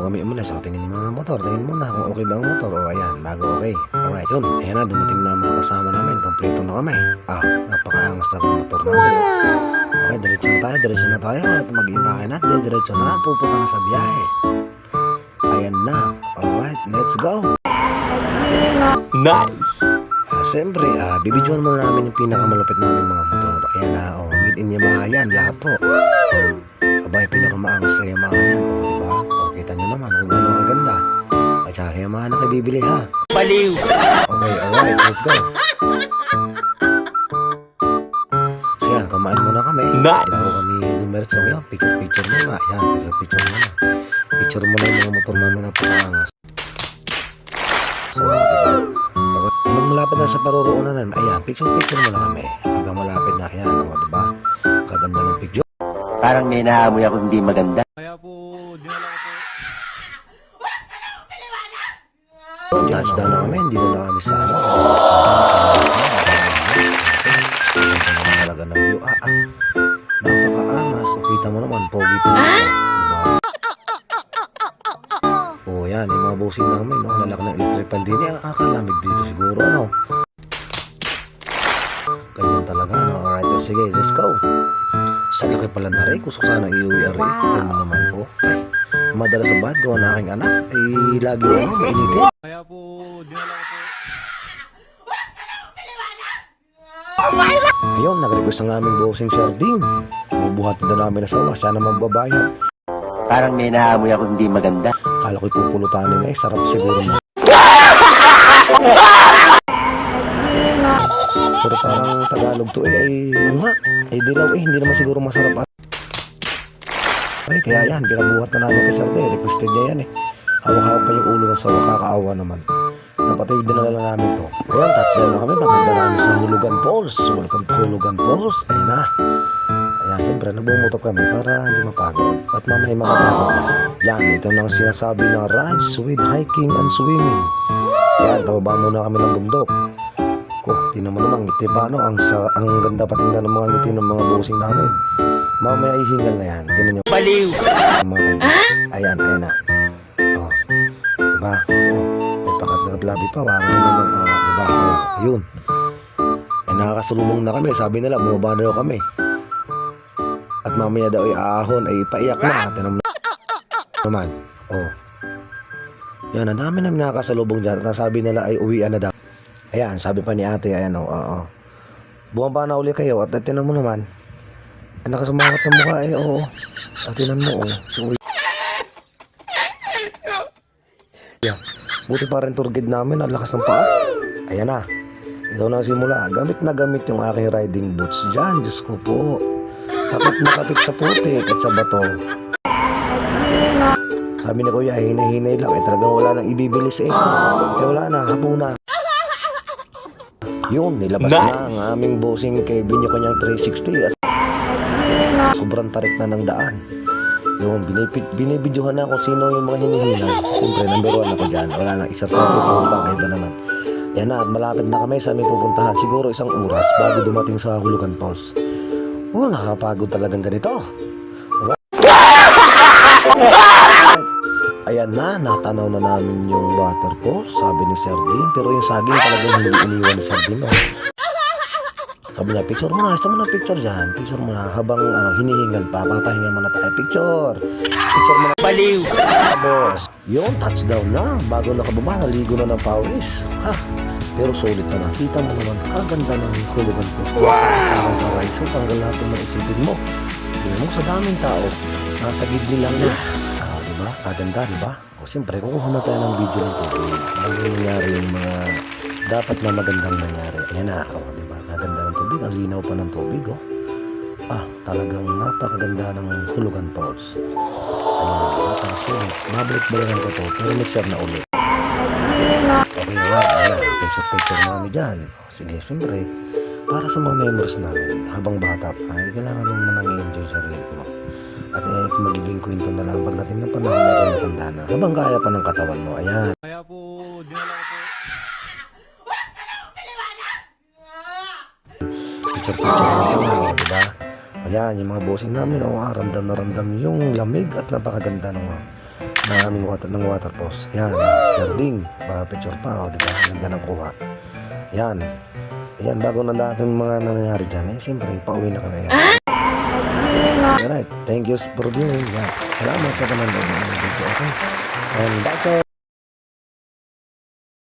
kami umalis. O, tingin mo na motor. Tingin mo na kung okay ba ang motor. O, ayan, bago okay. Alright, yun. Ayan na, dumating na ang mga kasama namin. Kompleto na kami. Napakaangas na ang motor namin. Okay, diretso na tayo. At mag-iimbake natin. Diretso na, pupunta na sa biyahe. Ayan na. Alright, let's go. Nice! Siyempre, bibidyoan muna namin yung pinakamalupit namin mga motor. Ayan na, made in Yamaha yan, lahat po. Abay, pinakamaangas sa Yamaha yan, diba? Kita nyo naman kung gano'ng maganda. At saka Yamaha na kayo bibili, ha? Baliw! Okay, alright, let's go. So yan, kumain muna kami. Nice! Bago kami numerits na ngayon, picture muna. Yan, picture muna. Picture muna yung mga motor namin na pakaangas. So, diba? Nung malapit na sa paruroonan namin, ayan, picture muna kami. Hanggang malapit na, ayan, diba? Kaganda ng picture. Parang may naamoy ako hindi maganda. Kaya po, dinala ko po. Touchdown na kami, dito na kami sa ano. Talaga ng view. Napakaangas. Kita mo naman, pogi pa yun. Diba? O yan, yung mga busing namin, no? Lalaki ng electric pan din. Akalamig dito siguro, ano? Ganyan talaga, no? Alright, sige, let's go. Sa laki pala na rin, gusto sana iuwi ari. Ito mo naman po. Ay, madalas sa bahat, gawa na aking anak. Ay, lagi ano, mainitin. Kaya po, dinala ko po. Ayun, nag-request ang aming bossing sarding. Bubuhat na namin na sawa, siya na magbabayad. Parang may naamoy ako hindi maganda. Kala ko'y pupulutanin na sarap siguro na. Pero parang Tagalog to ay nga. Dilaw hindi naman siguro masarap. Ay, kaya yan, pinabuhat na namin kay sarding. Requested niya yan Hawak-hawak pa yung ulo ng sawa, kakaawa naman. Napatay dinala na namin to. Ayan, touchdown na kami, pagkanda namin sa Hulugan Falls. Welcome to Hulugan Falls. Ayan na. Ayan, siyempre, nagbumutok kami para hindi mapagod. At mamaya makapagod na. Yan, ito na ang sinasabi na rides with hiking and swimming. Ayan, pababa muna kami ng bundok. Tinan mo naman, ngiti pa, ang ganda patingnan ng mga ngiti ng mga busing namin. Mamaya ihingal na yan. Tinan nyo. Baliw! Ayan na. Diba? May pakagat-labi pa. Parang naman, diba? Yun. Nakakasulubong na kami. Sabi nila, bumaba na daw kami. At mamaya daw ay aahon, ay paiyak na. Tinan mo naman. Yan, ang dami namin nakakasalubong dyan. At sabi nila ay uwian na daw. Ayan, sabi pa ni ate, ayan bumaba na uli kayo at tinan mo naman. Nakasumangat ng mukha At tinan mo, buti pa rin tour guide namin, ang lakas ng paa. Ayan na. Ito na simula. Gamit na gamit yung aking riding boots dyan. Diyos ko po. Kapit na kapit sa putik at sa bato. Sabi ni Kuya, hinay-hinay lang. Talagang wala nang ibibilis wala na, habo na. Yun, nilabas na ang aming bossing Kevin yung kanyang 360 at sobrang tarik na ng daan. Yun, binibidyohan na kung sino yung mga hinihinay. Siyempre, number 1 ako dyan. Wala nang isa sa pupunta, kahit ba naman. Yan na, at malapit na kami sa aming pupuntahan. Siguro 1 oras bago dumating sa Hulugan Falls. Nakakapagod talagang ganito. Ayan na, natanaw na namin yung waterfall, sabi ni Sardine. Pero yung saging talagang hindi iniwan ni Sardine. Sabi niya, picture mo na, isa mo na picture dyan. Picture mo na, habang hinihingal pa, papahinga mo na tayo. Picture mo na. Baliw! Boss, yung touchdown na, bago nakababa, naligo na ng pawis. Pero sulit na nakita mo naman, kaganda ng Hulugan Falls. Wow! So, tanggal natin ng isipin mo. Tingnan mo sa daming tao, nasa gidli lang na. Diba? Kaganda, diba? Siyempre, kukuha na tayo ng video ng tubig. Ano nangyari yung mga dapat na magandang nangyari. Ayan na, diba? Kaganda ng tubig. Ang linaw pa ng tubig, talagang napakaganda ng Hulugan Falls. Ayan, napakasulit. Babalik-balikan ko to, pero mixer na ulit. Okay, ayan. Picture na kami dyan. Sige, siyempre, para sa mga memories namin, habang bata pa, kailangan mo manang i-enjoy sa sarili mo. At magiging kwento na lang pagdating ng panahon na kayo matanda na. Habang kaya pa ng katawan mo. Ayan. Kaya po, dinala ko po. Picture na lang, diba? Ayan, yung mga bossing namin, ramdam na ramdam yung lamig at napakaganda ng aming waterfalls. Yan, Sir Ding, picture pa, di ba? Ganda ng kuha. Yan. Yan, bago na natin mga nangyayari dyan, siyempre, pauwi na kami. Alright, thank you for viewing. Yan. Salamat sa panandang mga video. Okay? And that's all.